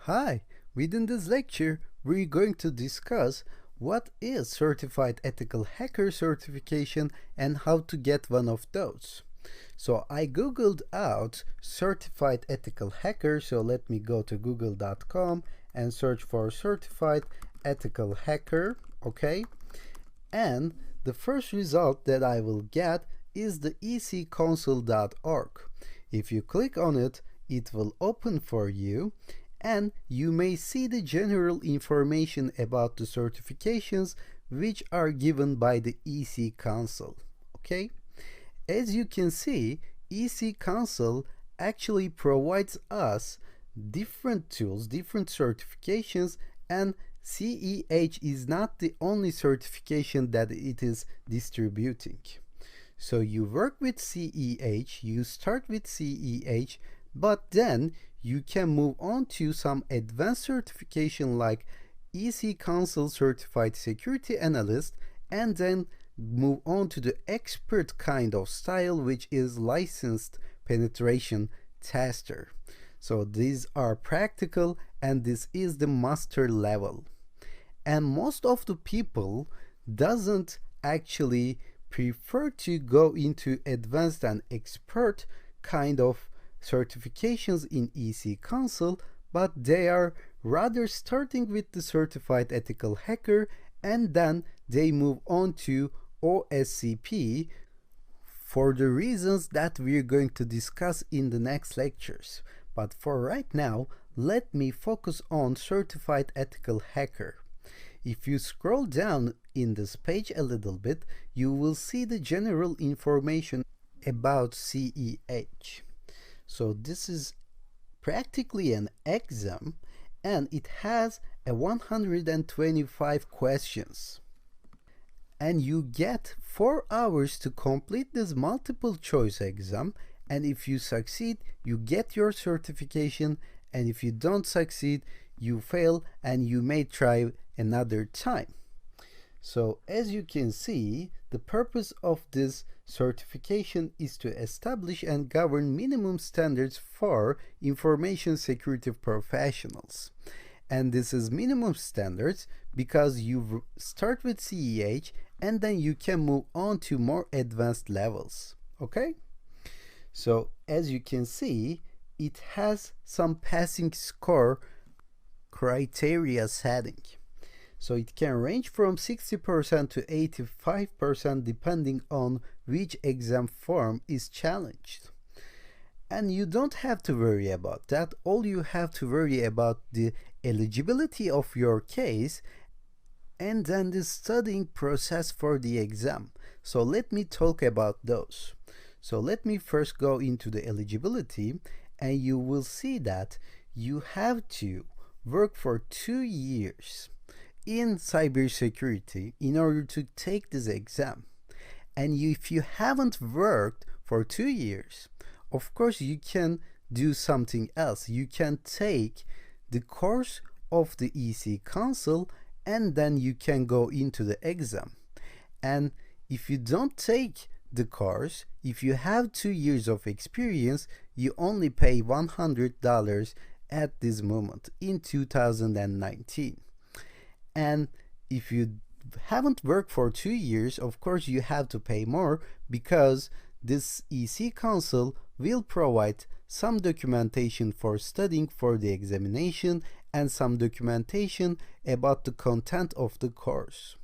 Hi, within this lecture, we're going to discuss what is Certified Ethical Hacker certification and how to get one of those. So I googled out Certified Ethical Hacker, so let me go to google.com and search for Certified Ethical Hacker, okay? And the first result that I will get is the eccouncil.org. If you click on it, it will open for you and you may see the general information about the certifications which are given by the EC Council. Okay? As you can see, EC Council actually provides us different tools, different certifications, and CEH is not the only certification that it is distributing. So you work with CEH, you start with CEH, but then you can move on to some advanced certification like EC Council Certified Security Analyst, and then move on to the expert kind of style, which is Licensed Penetration Tester. So these are practical and this is the master level. And most of the people doesn't actually prefer to go into advanced and expert kind of certifications in EC Council, but they are rather starting with the Certified Ethical Hacker and then they move on to OSCP for the reasons that we're going to discuss in the next lectures. But for right now, let me focus on Certified Ethical Hacker. If you scroll down in this page a little bit, you will see the general information about CEH. So this is practically an exam and it has a 125 questions. And you get 4 hours to complete this multiple choice exam, and if you succeed, you get your certification, and if you don't succeed, you fail and you may try another time. So as you can see, the purpose of this certification is to establish and govern minimum standards for information security professionals. And this is minimum standards because you start with CEH and then you can move on to more advanced levels. Okay? So as you can see, it has some passing score criteria setting. So it can range from 60% to 85% depending on which exam form is challenged. And you don't have to worry about that. All you have to worry about the eligibility of your case and then the studying process for the exam. So let me talk about those. So let me first go into the eligibility and you will see that you have to work for 2 years in cybersecurity in order to take this exam. And if you haven't worked for 2 years, of course you can do something else. You can take the course of the EC Council and then you can go into the exam. And if you don't take the course, if you have 2 years of experience, you only pay $100 at this moment in 2019. And if you haven't worked for 2 years, of course you have to pay more because this EC Council will provide some documentation for studying for the examination and some documentation about the content of the course.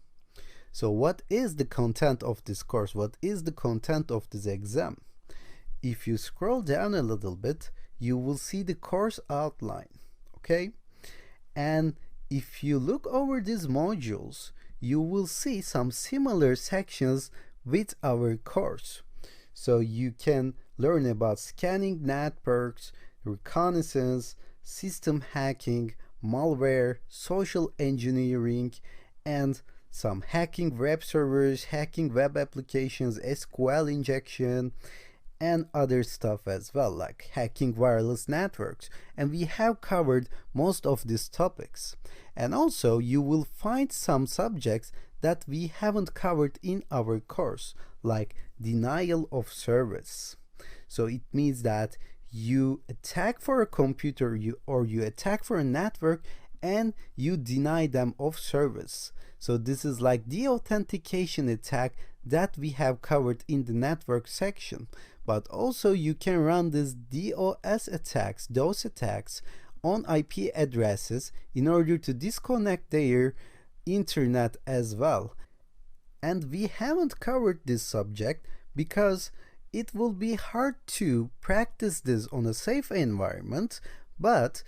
So what is the content of this course? What is the content of this exam? If you scroll down a little bit, you will see the course outline, okay? And if you look over these modules, you will see some similar sections with our course. So you can learn about scanning networks, reconnaissance, system hacking, malware, social engineering, and some hacking web servers, hacking web applications, SQL injection, and other stuff as well, like hacking wireless networks. And we have covered most of these topics. And also you will find some subjects that we haven't covered in our course, like denial of service. So it means that you attack for a computer or you attack for a network and you deny them of service. So this is like the authentication attack that we have covered in the network section. But also you can run these DOS attacks on IP addresses in order to disconnect their internet as well. And we haven't covered this subject because it will be hard to practice this on a safe environment, but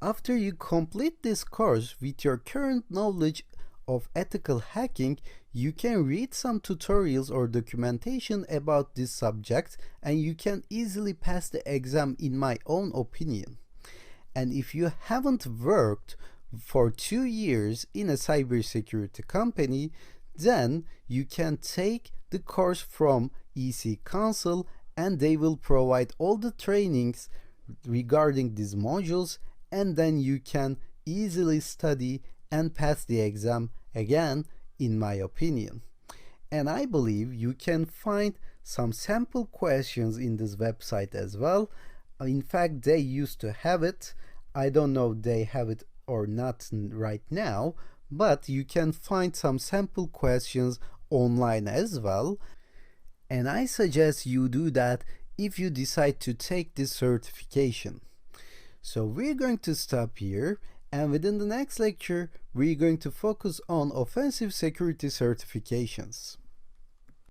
after you complete this course with your current knowledge of ethical hacking, you can read some tutorials or documentation about this subject and you can easily pass the exam in my own opinion. And if you haven't worked for 2 years in a cybersecurity company, then you can take the course from EC Council and they will provide all the trainings regarding these modules, and then you can easily study and pass the exam again, in my opinion. And I believe you can find some sample questions in this website as well. In fact, they used to have it. I don't know if they have it or not right now, but you can find some sample questions online as well. And I suggest you do that if you decide to take this certification. So we're going to stop here, and within the next lecture, we're going to focus on offensive security certifications.